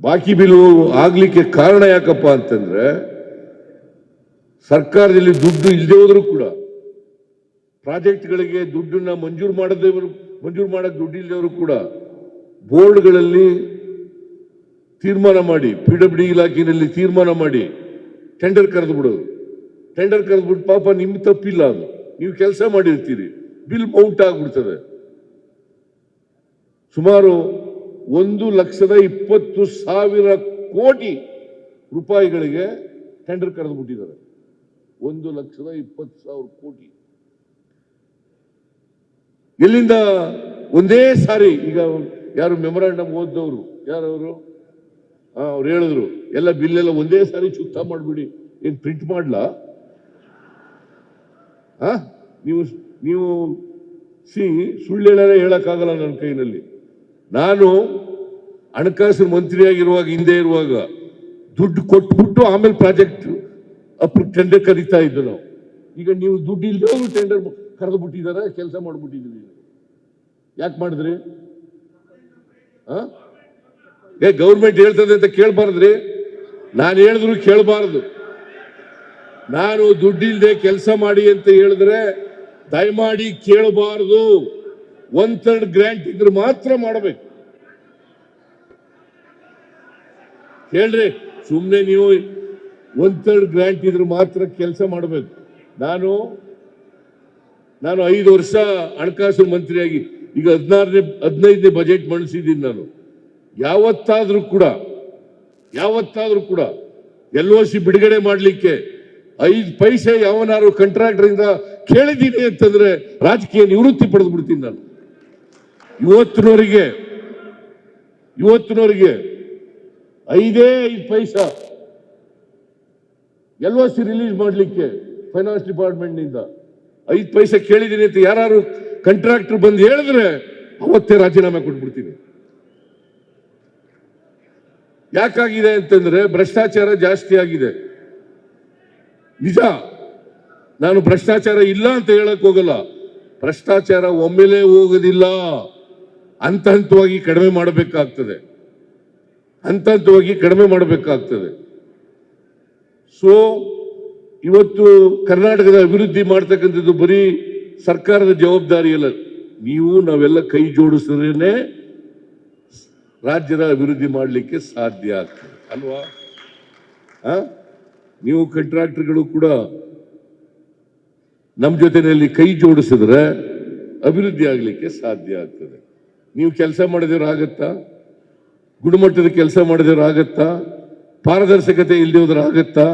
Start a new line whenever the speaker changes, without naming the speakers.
ಬಾಕಿ ಬಿಲ್ ಆಗ್ಲಿಕ್ಕೆ ಕಾರಣ ಯಾಕಪ್ಪ ಅಂತಂದ್ರೆ ಸರ್ಕಾರದಲ್ಲಿ ದುಡ್ಡು ಇಲ್ಲದೆ ಹೋದ್ರು ಕೂಡ ಪ್ರಾಜೆಕ್ಟ್ಗಳಿಗೆ ದುಡ್ಡನ್ನ ಮಂಜೂರು ಮಾಡಕ್ ದುಡ್ಡು ಇಲ್ಲದವರು ಕೂಡ ಬೋರ್ಡ್ಗಳಲ್ಲಿ ತೀರ್ಮಾನ ಮಾಡಿ PWD ಇಲಾಖೆಯಲ್ಲಿ ತೀರ್ಮಾನ ಮಾಡಿ ಟೆಂಡರ್ ಕರೆದು ಬಿಡೋದು. ಟೆಂಡರ್ ಕರೆದ್ಬಿಟ್ಟು ಪಾಪ ನಿಮ್ ತಪ್ಪಿಲ್ಲ, ಅದು ನೀವು ಕೆಲಸ ಮಾಡಿರ್ತೀರಿ, ಬಿಲ್ ಮೌಂಟ್ ಆಗ್ಬಿಡ್ತದೆ. ಸುಮಾರು 1,20,000 ಕೋಟಿ ರೂಪಾಯಿಗಳಿಗೆ ಟೆಂಡರ್ ಕರೆದು ಬಿಟ್ಟಿದ್ದಾರೆ. 1,20,000 ಕೋಟಿ ಎಲ್ಲಿಂದ ಒಂದೇ ಸಾರಿ. ಈಗ ಯಾರು ಮೆಮೊರಾಂಡಮ್ ಓದ್ದವರು ಯಾರವರು ಅವ್ರು ಹೇಳಿದ್ರು ಎಲ್ಲ ಬಿಲ್ ಎಲ್ಲ ಒಂದೇ ಸಾರಿ ಚುತ್ತ ಮಾಡ್ಬಿಡಿ, ಏನ್ ಪ್ರಿಂಟ್ ಮಾಡ್ಲಾ? ನೀವು ಸುಳ್ಳು ಹೇಳಕ್ಕಾಗಲ್ಲ ನನ್ನ ಕೈನಲ್ಲಿ. ನಾನು ಹಣಕಾಸು ಮಂತ್ರಿಯಾಗಿರುವಾಗ ಹಿಂದೆ ಇರುವಾಗ ದುಡ್ಡು ಕೊಟ್ಬಿಟ್ಟು ಆಮೇಲೆ ಪ್ರಾಜೆಕ್ಟ್ ಟೆಂಡರ್ ಕರೀತಾ ಇದ್ದು ನಾವು. ಈಗ ನೀವು ದುಡ್ಡು ಇಲ್ಲದೆ ಟೆಂಡರ್ ಕರೆದು ಬಿಟ್ಟಿದ್ದಾರೆ, ಕೆಲಸ ಮಾಡ್ಬಿಟ್ಟಿದ್ದೀವಿ. ಯಾಕೆ ಮಾಡಿದ್ರಿ? ಗೌರ್ಮೆಂಟ್ ಹೇಳ್ತದೆ ಅಂತ ಕೇಳಬಾರ್ದ್ರಿ? ನಾನು ಹೇಳಿದ್ರು ಕೇಳಬಾರದು. ನಾನು ದುಡ್ಡಿಲ್ಲದೆ ಕೆಲಸ ಮಾಡಿ ಅಂತ ಹೇಳಿದ್ರೆ ದಯಮಾಡಿ ಕೇಳಬಾರದು. 1/3 ಗ್ರಾಂಟ್ ಇದ್ರೆ ಮಾತ್ರ ಮಾಡಬೇಕು. ಹೇಳ್ರಿ, ಸುಮ್ಮನೆ ನೀವು 1/3 ಗ್ರಾಂಟ್ ಇದ್ರೆ ಮಾತ್ರ ಕೆಲಸ ಮಾಡಬೇಕು. ನಾನು 5 ವರ್ಷ ಹಣಕಾಸು ಮಂತ್ರಿಯಾಗಿ ಈಗ 15ನೇ ಬಜೆಟ್ ಮಂಡಿಸಿದ್ದೀನಿ. ನಾನು ಯಾವತ್ತಾದ್ರೂ ಕೂಡ LOC ಬಿಡುಗಡೆ ಮಾಡಲಿಕ್ಕೆ 5 ಪೈಸೆ ಯಾವನಾರು ಕಾಂಟ್ರಾಕ್ಟರ್ ಇಂದ ಕೇಳಿದ್ದೀನಿ ಅಂತಂದ್ರೆ ರಾಜಕೀಯ ನಿವೃತ್ತಿ ಪಡೆದು ಬಿಡ್ತೀನಿ ನಾನು. ಇವತ್ತಿನವರಿಗೆ 5 ಪೈಸಾ LOC ರಿಲೀಸ್ ಮಾಡಲಿಕ್ಕೆ ಫೈನಾನ್ಸ್ ಡಿಪಾರ್ಟ್ಮೆಂಟ್ ನಿಂದ 5 ಪೈಸೆ ಕೇಳಿದ್ದೀನಿ ಅಂತ ಯಾರು ಕಾಂಟ್ರಾಕ್ಟರ್ ಬಂದು ಹೇಳಿದ್ರೆ ಅವತ್ತೇ ರಾಜೀನಾಮೆ ಕೊಟ್ಬಿಡ್ತೀನಿ. ಯಾಕಾಗಿದೆ ಅಂತಂದ್ರೆ ಭ್ರಷ್ಟಾಚಾರ ಜಾಸ್ತಿ ಆಗಿದೆ. ನಿಜ, ನಾನು ಭ್ರಷ್ಟಾಚಾರ ಇಲ್ಲ ಅಂತ ಹೇಳಕ್ ಹೋಗಲ್ಲ. ಭ್ರಷ್ಟಾಚಾರ ಒಮ್ಮೆಲೇ ಹೋಗೋದಿಲ್ಲ, ಹಂತ ಹಂತವಾಗಿ ಕಡಿಮೆ ಮಾಡಬೇಕಾಗ್ತದೆ. ಸೊ ಇವತ್ತು ಕರ್ನಾಟಕದ ಅಭಿವೃದ್ಧಿ ಮಾಡ್ತಕ್ಕಂಥದ್ದು ಬರೀ ಸರ್ಕಾರದ ಜವಾಬ್ದಾರಿ ಅಲ್ಲ. ನಾವೆಲ್ಲ ಕೈ ಜೋಡಿಸಿದ್ರೇನೆ ರಾಜ್ಯದ ಅಭಿವೃದ್ಧಿ ಮಾಡಲಿಕ್ಕೆ ಸಾಧ್ಯ ಆಗ್ತದೆ ಅಲ್ವಾ? ನೀವು ಕಾಂಟ್ರಾಕ್ಟರ್ಗಳು ಕೂಡ ನಮ್ಮ ಜೊತೆಯಲ್ಲಿ ಕೈ ಜೋಡಿಸಿದ್ರೆ ಅಭಿವೃದ್ಧಿ ಆಗಲಿಕ್ಕೆ ಸಾಧ್ಯ ಆಗ್ತದೆ. ನೀವು ಕೆಲಸ ಮಾಡಿದ್ರೆ ಆಗತ್ತಾ? ಗುಣಮಟ್ಟದ ಕೆಲಸ ಮಾಡಿದ್ರೆ ಆಗತ್ತಾ? ಪಾರದರ್ಶಕತೆ ಇಲ್ಲದೆ ಹೋದ್ರೆ ಆಗತ್ತಾ?